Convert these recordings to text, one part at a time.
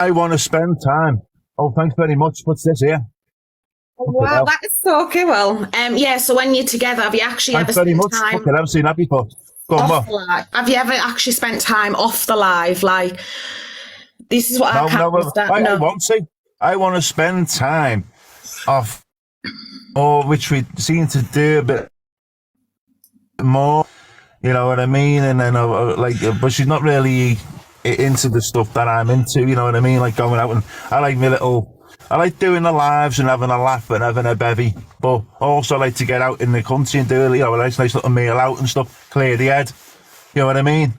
I want to spend time. Oh, thanks very much. What's this here? Fucking Wow, hell. that is so cool. Yeah, so when you're together, have you actually Thanks ever very spent much. time Fucking, I haven't seen that before. Go on, off what? the live? Have you ever actually spent time off the live? Like, this is what I No, can't no, understand. I No. want to. I want to spend time off, or which we seem to do a bit more. You know what I mean? And then, but she's not really into the stuff that I'm into. You know what I mean? Like going out and I like my little. I like doing the lives and having a laugh and having a bevy, but also like to get out in the country and do a nice little meal out and stuff, clear the head. You know what I mean?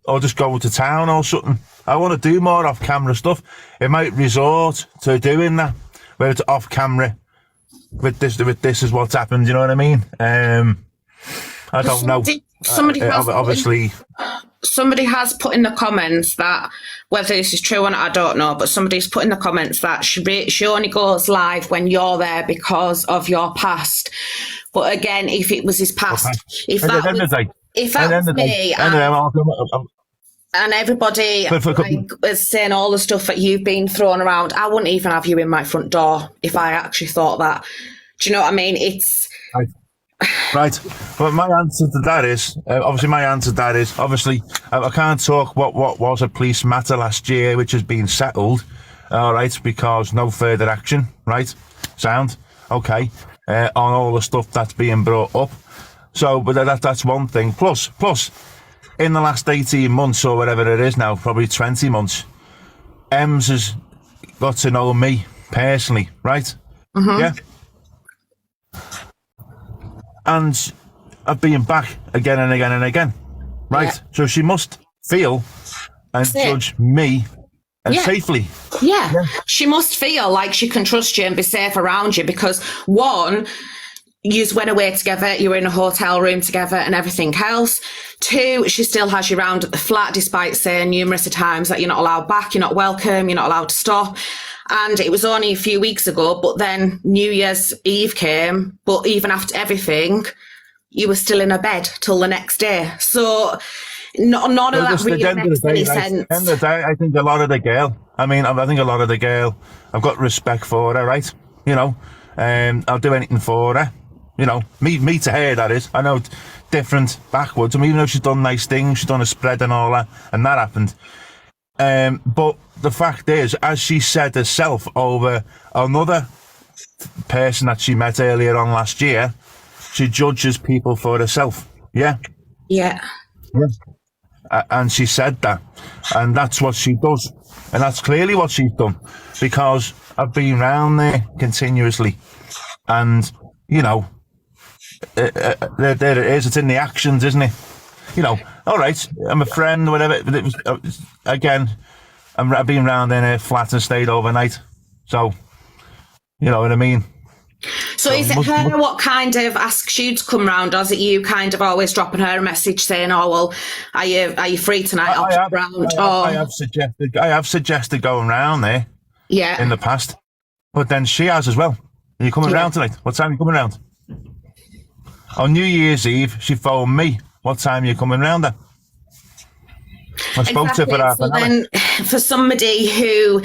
Or just go to town or something. I want to do more off-camera stuff. It might resort to doing that, where it's off-camera. With this is what's happened. You know what I mean? I don't know. Somebody has put in the comments that, whether this is true or not, I don't know, but somebody's put in the comments that she only goes live when you're there because of your past. But again, if it was his past, if that was me, and everybody was saying all the stuff that you've been thrown around, I wouldn't even have you in my front door if I actually thought that. Do you know what I mean? It's right. But my answer to that is obviously I can't talk what was a police matter last year, which has been settled. All right, because no further action. Right, sound okay on all the stuff that's being brought up. So, but that's one thing. Plus, in the last 18 months or whatever it is now, probably 20 months, Ems has got to know me personally, right? Mm-hmm. Yeah. And I've been back again and again and again, right? Yeah. So she must feel and judge me safely. Yeah, she must feel like she can trust you and be safe around you because, one, you went away together, you were in a hotel room together and everything else. Two, she still has you around at the flat despite saying numerous times that you're not allowed back, you're not welcome, you're not allowed to stop. And it was only a few weeks ago, but then New Year's Eve came, but even after everything, you were still in a bed till the next day. So none of that really makes any sense. At the end of the day, I think a lot of the girl, I've got respect for her, right? You know, I'll do anything for her. You know, me to her, that is. I know it's different backwards. I mean, even though she's done nice things, she's done a spread and all that, and that happened. But the fact is, as she said herself over another person that she met earlier on last year, she judges people for herself. Yeah? Yeah. And she said that. And that's what she does. And that's clearly what she's done. Because I've been round there continuously. And, you know, there it is. It's in the actions, isn't it? You know, all right, I'm a friend, whatever. But it was, again, I've been round in a flat and stayed overnight. So, you know what I mean? So is it her what kind of asks you to come round, or is it you kind of always dropping her a message saying, "Oh well, are you free tonight? I have suggested going round there. Yeah. In the past, but then she has as well. Are you coming round tonight? What time are you coming round? On New Year's Eve, she phoned me. What time are you coming round at? I spoke to her for half an hour. Then for somebody who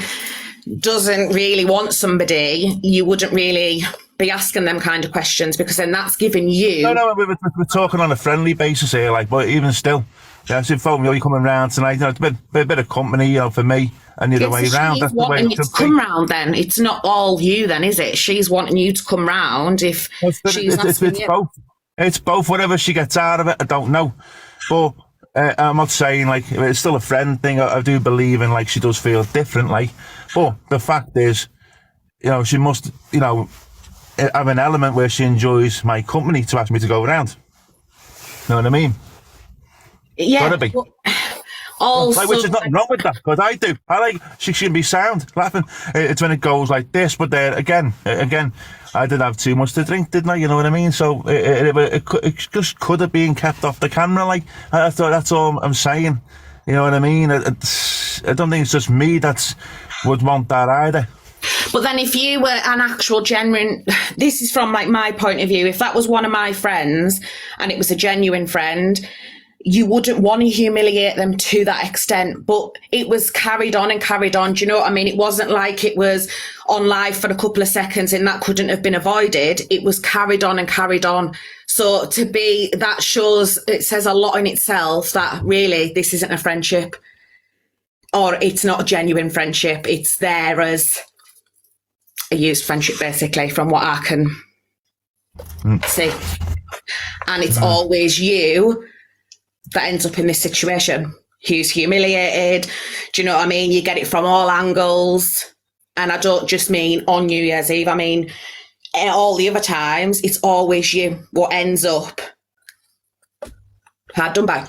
doesn't really want somebody, you wouldn't really be asking them kind of questions because then that's giving you... No, we're talking on a friendly basis here, like, but even still, yeah, she phoned me, are you coming round tonight? You know, it's a bit of company, you know, for me and the other way round. She's wanting you to come round then. It's not all you then, is it? She's wanting you to come round if she's asking you. Both. It's both, whatever she gets out of it, I don't know. But I'm not saying, like, it's still a friend thing. I do believe in, like, she does feel different, like. But the fact is, you know, she must, you know, have an element where she enjoys my company to ask me to go around. Know what I mean? Yeah. Gotta be. Also, which is nothing wrong with that, because I do. I like, she shouldn't be sound, laughing. It's when it goes like this, but there, again, I did have too much to drink, didn't I? You know what I mean? So it just could have been kept off the camera, like. I thought that's all I'm saying. You know what I mean? I don't think it's just me that would want that either. But then if you were an actual genuine, this is from like my point of view, if that was one of my friends and it was a genuine friend, you wouldn't want to humiliate them to that extent, but it was carried on and carried on. Do you know what I mean? It wasn't like it was on live for a couple of seconds and that couldn't have been avoided. It was carried on and carried on. So that shows, it says a lot in itself that really this isn't a friendship, or it's not a genuine friendship. It's there as a used friendship, basically, from what I can see. And it's always you that ends up in this situation, who's humiliated. Do you know what I mean? You get it from all angles. And I don't just mean on New Year's Eve. I mean, all the other times, it's always you what ends up hard done by.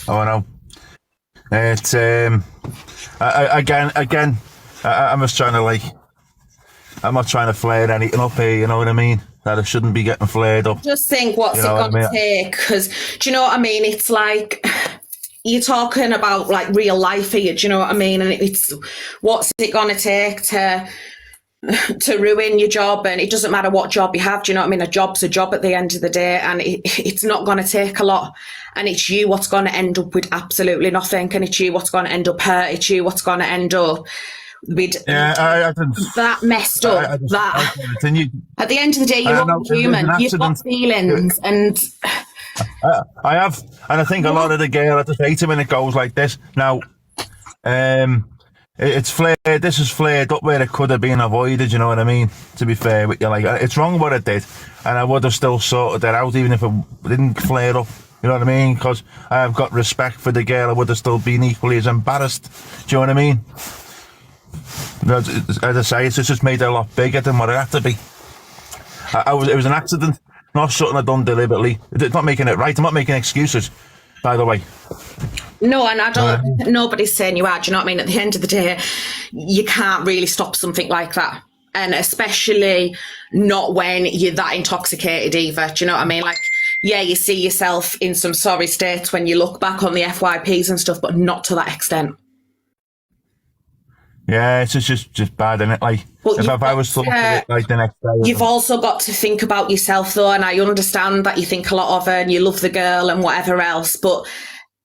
Oh, I know. It's again. I'm just trying to I'm not trying to flare anything up here. You know what I mean? That I shouldn't be getting flared up. Just think, what's it going to take? Because do you know what I mean? It's like you're talking about like real life here. Do you know what I mean? And it's what's it going to take to ruin your job? And it doesn't matter what job you have. Do you know what I mean? A job's a job at the end of the day, and it's not going to take a lot. And it's you what's going to end up with absolutely nothing. And it's you what's going to end up hurt. It's you what's going to end up with that messed up. At the end of the day, you're all human. You've got feelings, and I have, and I think a lot of the girls, I just hate it when it goes like this. Now, it's flared. This is flared up where it could have been avoided. You know what I mean? To be fair with you, it's wrong what it did, and I would have still sorted it out even if it didn't flare up. You know what I mean? Because I have got respect for the girl. I would have still been equally as embarrassed. Do you know what I mean? As I say, it's just made it a lot bigger than what it had to be. It was an accident, not something I'd done deliberately. It's not making it right. I'm not making excuses, by the way. No, and I don't. Nobody's saying you are. Do you know what I mean? At the end of the day, you can't really stop something like that, and especially not when you're that intoxicated either. Do you know what I mean? Yeah, you see yourself in some sorry states when you look back on the FYPs and stuff, but not to that extent. Yeah, it's just bad, isn't it? If I was to look at it the next day. You've also got to think about yourself, though, and I understand that you think a lot of her and you love the girl and whatever else, but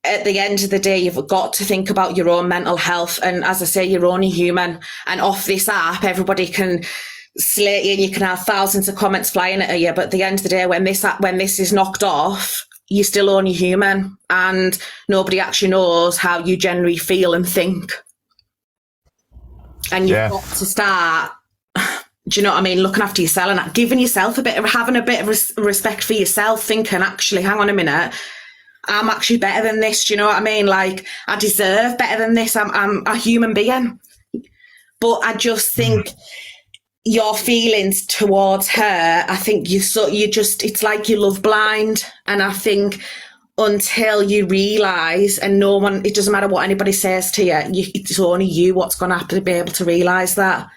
at the end of the day, you've got to think about your own mental health. And as I say, you're only human. And off this app, everybody can slate you and you can have thousands of comments flying at you. But at the end of the day, when this is knocked off, you're still only human, and nobody actually knows how you generally feel and think. And you've got to start, do you know what I mean, looking after yourself and giving yourself having a bit of respect for yourself, thinking, actually, hang on a minute, I'm actually better than this. Do you know what I mean? I deserve better than this. I'm a human being. But I just think your feelings towards her, I think it's like you're love blind. And I think until you realise, and it doesn't matter what anybody says to you, it's only you what's going to have to be able to realise that.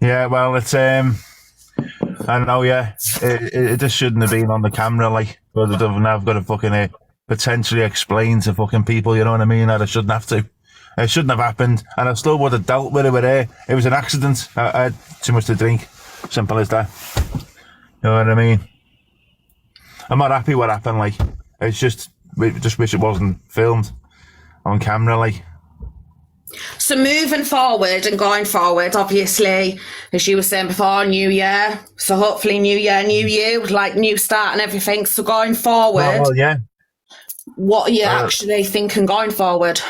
Yeah, well, it's I don't know. Yeah, it just shouldn't have been on the camera. But I've got to fucking potentially explain to fucking people. You know what I mean? That I shouldn't have to. It shouldn't have happened, and I still would have dealt with it with her. It was an accident. I had too much to drink. Simple as that. You know what I mean? I'm not happy what happened. It's just wish it wasn't filmed on camera. So moving forward and going forward, obviously, as you were saying before, New Year. So hopefully New Year, new you, new start and everything. So going forward, yeah. What are you actually thinking going forward?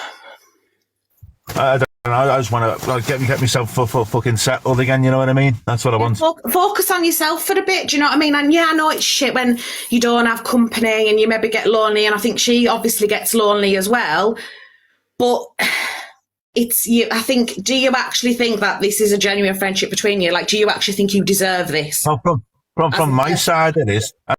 I don't know. I just want to get myself fucking settled again. You know what I mean? That's what I want. Focus on yourself for a bit. Do you know what I mean? And yeah, I know it's shit when you don't have company and you maybe get lonely. And I think she obviously gets lonely as well. But it's you. I think. Do you actually think that this is a genuine friendship between you? Do you actually think you deserve this? Well, from my side, it is.